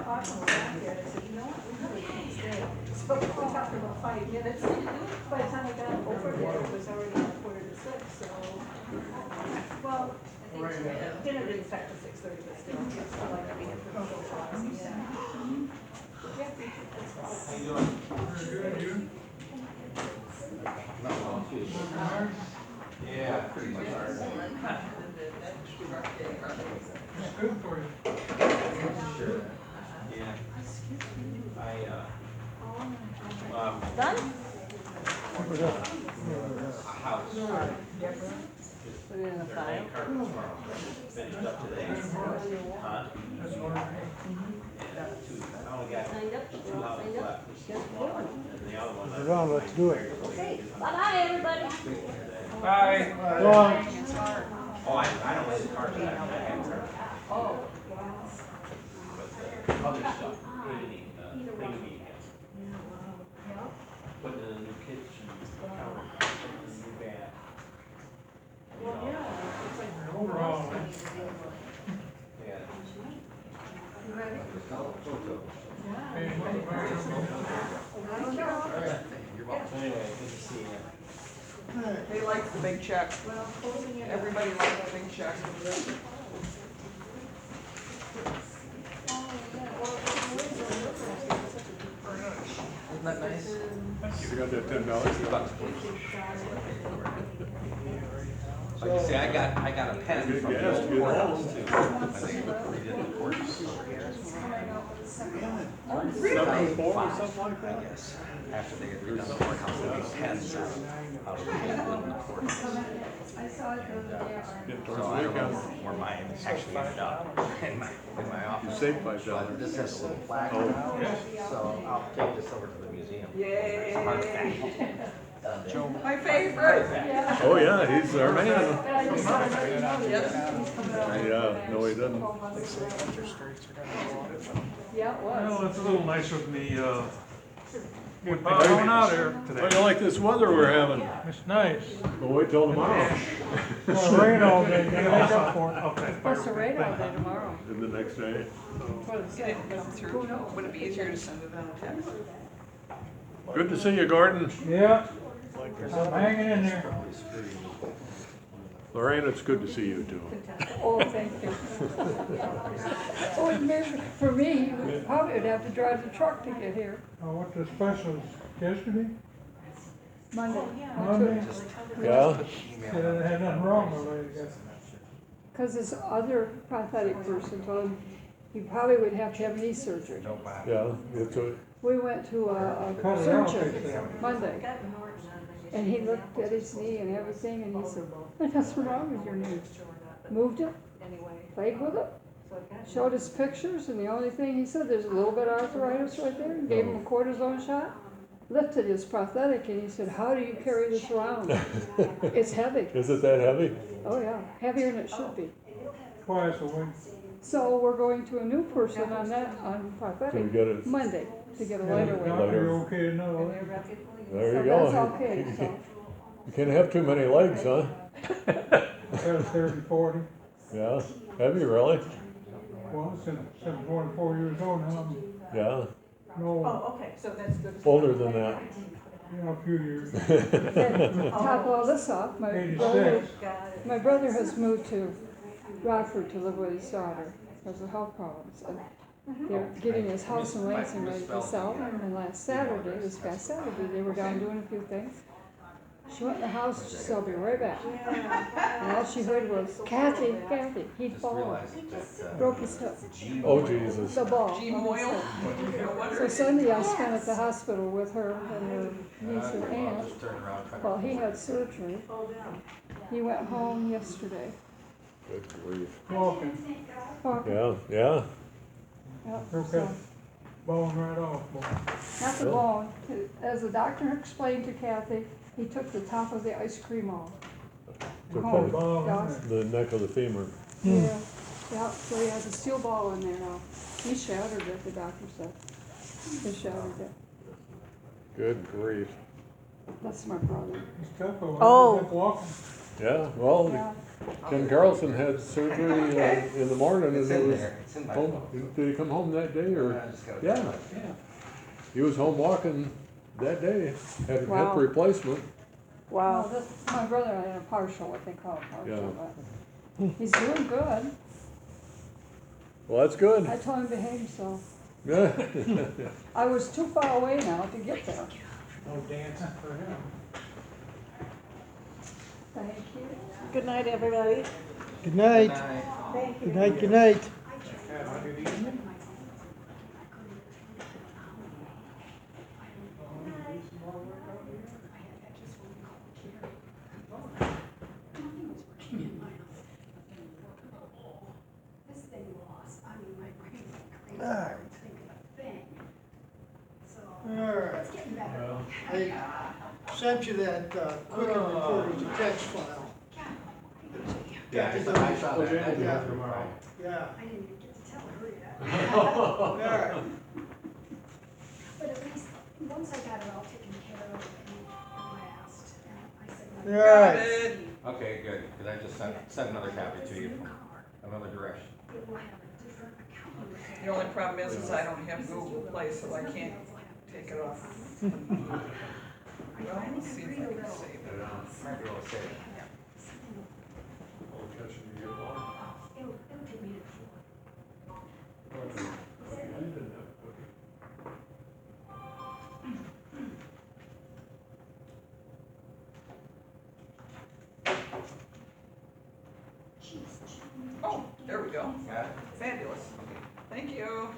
Awesome, back there, I said, you know what, we really can't stay. So we talked about 5 minutes. By the time we got over there, it was already 5:45, so. Well, dinner didn't start till 6:30, but still, it's still like we have to go for us, yeah. Yeah, that's all. How you doing? Very good, you? No, no, Tuesday. Yeah, pretty much. It's good for you. Sure. Yeah. done? A house. Put it in a file. Finished up today. Huh? That's wonderful. I only got Signed up? two houses Signed up? left. And the other one. We're done, let's do it. Okay, bye-bye, everybody. Bye. Oh, I don't like the cars. I have cars. Oh. But other stuff, painting, painting. Putting in a new kitchen, countertop, a new bath. Well, yeah, it's like. Overall, Yeah. You ready? hey, I don't know. You're welcome. Anyway, good to see you. They like the big check. Well, closing it. Everybody likes the big check. Isn't that nice? You got that $10? Like you say, I got a pen from the old courthouse too. I think they redid the courthouse. 7-4 or something like I that? guess, after they had redone the courthouse, they made pens out of the old wooden courthouse. I saw it the other day. So I don't know where mine actually ended up in my You office. saved But $5. this has a little plaque Oh. on it, so I'll take this over to the museum. Yay. It's a hard fact. My favorite. Oh, yeah, he's our man. Yes. Yeah, no, he doesn't. Yeah, it was. Well, it's a little nice of me, Get on out here. How do you like this weather we're having? It's nice. We'll wait till tomorrow. It's gonna rain all day, gotta make up for it. It's supposed to rain all day tomorrow. And the next day? That's what it It said. didn't come through. Would it be easier to send it on text? Good to see you, Gordon. Yeah, I'm hanging in there. Lorraine, it's good to see you too. Oh, thank you. Oh, and maybe for me, you probably would have to drive the truck to get here Oh, what the specials, yesterday? Monday. Monday? Yeah? Said it had nothing wrong with it, I guess. Because this other prosthetic person told him he probably would have to have knee surgery. Yeah, it's a, We went to a Cut it off, surgeon they said. Monday, and he looked at his knee and everything, and he said, "What's wrong with your knee?" Moved it, played with it, showed us pictures, and the only thing he said, there's a little bit of arthritis right there, and gave him a cortisone shot, lifted his prosthetic, and he said, "How do you carry this around? It's heavy." is it that heavy? Oh yeah, heavier than it should be. Twice a week. So we're going to a new person on that, on So we prosthetic, get it, Monday, to get a lighter weight. Doctor, okay to know. there So you go. that's okay, so. You can't have too many legs, huh? Got 30, 40. Yeah, heavy, really? Well, since I'm 24 years old now, I'm Yeah, no, Oh, okay, so that's good. older than that. a few years. And top all this off, my brother, 86. Got it. my brother has moved to Rockford to live with his daughter, because of health problems. And they're getting his house in Lansing ready to sell, and last Saturday, this past Saturday, they were down doing a few things. She went in the house, she said, "I'll be right back." And all she heard was, "Kathy, Kathy," he'd Just fallen, realized that, broke his hip, Oh, Jesus. the ball. G on his Moyle? hip. No wonder So it Sunday I spent at the hospital with her and her niece and I'll aunt. just turn around, try to- Well, he had surgery. He went home yesterday. Good grief. Walking, Oh, Yeah, yeah. yeah, broke so- that bone right off, boy. Not the bone. As the doctor explained to Kathy, he took the top of the ice cream off. Took Home. the, Ball in Yeah. there. the neck of the femur. Yeah, yeah, so he has a steel ball in there now. He shattered it, the doctor said. He shattered it. Good grief. That's my brother. He's tough over Oh. there, kept walking. Yeah, well, Yeah, Ken Carlson had surgery in the morning It's and in he was there, it's in my home. book. Did he come home that day or? I just gotta- Yeah, yeah. He was home walking that day, had a Wow. hip replacement. wow, this, my brother had a partial, what they call a partial, but he's doing good. Well, that's good. I told him to behave himself. Yeah. I was too far away now to get there. No dancing for him. Thank you. Good night, everybody. Good night. Thank you. Good night, good night. Have a good evening. This thing lost, I mean, my brain went crazy. Alright. Think of a thing. So, Alright. it's getting better. I sent you that Quicken Reporter to text file. Yeah, I saw that. That'd be Yeah. tomorrow. Yeah. I didn't even get to tell her yet. Alright. But at least, once I got it all taken care of and last, and I said. no, Got Alright. it. Okay, good, because I just sent another copy to you from another direction. It will have a different account number. The only problem is I don't have Google Play, so I can't take it off. Well, let's see if I can save it. Might be able to save it. It'll take me to 4. Oh, there we go. Got it? Fabulous. Thank you.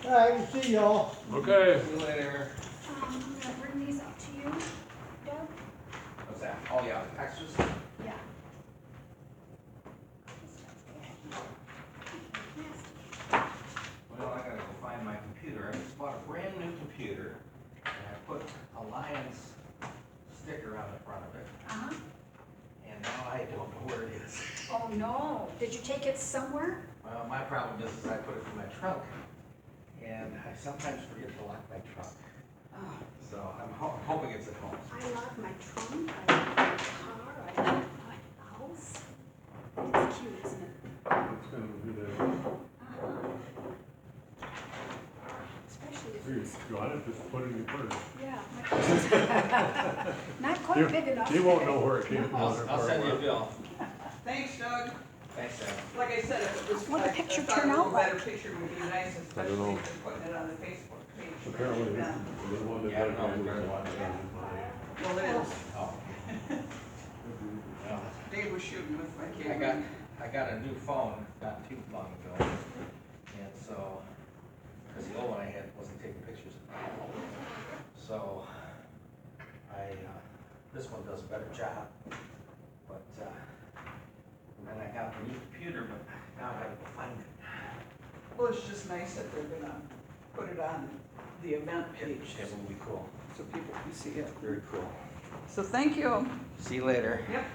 Alright, see y'all. Okay. See you later. I'm gonna bring these up to you, Doug. What's that? Oh, yeah, the extras? Yeah. Well, I gotta go find my computer. I just bought a brand new computer, and I put a Lions sticker on the front of it, Uh-huh. and now I don't know where it is. Oh, Oh, no. Did you take it somewhere? Well, my problem is I put it in my trunk, and I sometimes forget to lock my trunk. Oh, So I'm hoping it's at home. I lock my trunk, I lock my car, I lock my house. It's cute, isn't it? It's gonna do that. Especially if Here, it's, you want it, just put it in your purse. yeah. my purse is not quite big enough. He won't know where it came from. I'll send you a bill. Thanks, Doug. Thanks, Sam. Like I said, if it was What'd the like, picture I thought turn a little out like? better picture would be nice, especially know. if you're putting it on the Facebook page. Apparently, Yeah. the one that Yeah, I Doug don't had know. was a lot better than mine. Well, it is. Oh. Well, Dave was shooting with my I camera. got a new phone not too long ago, and so, because the old one I had wasn't taking pictures. So, this one does a better job, but, and then I got the new computer, but now I gotta go find it. Well, it's just nice that they're gonna put it on the event page, It will be cool, so people can see it. very cool. So thank you. See you later. Yep.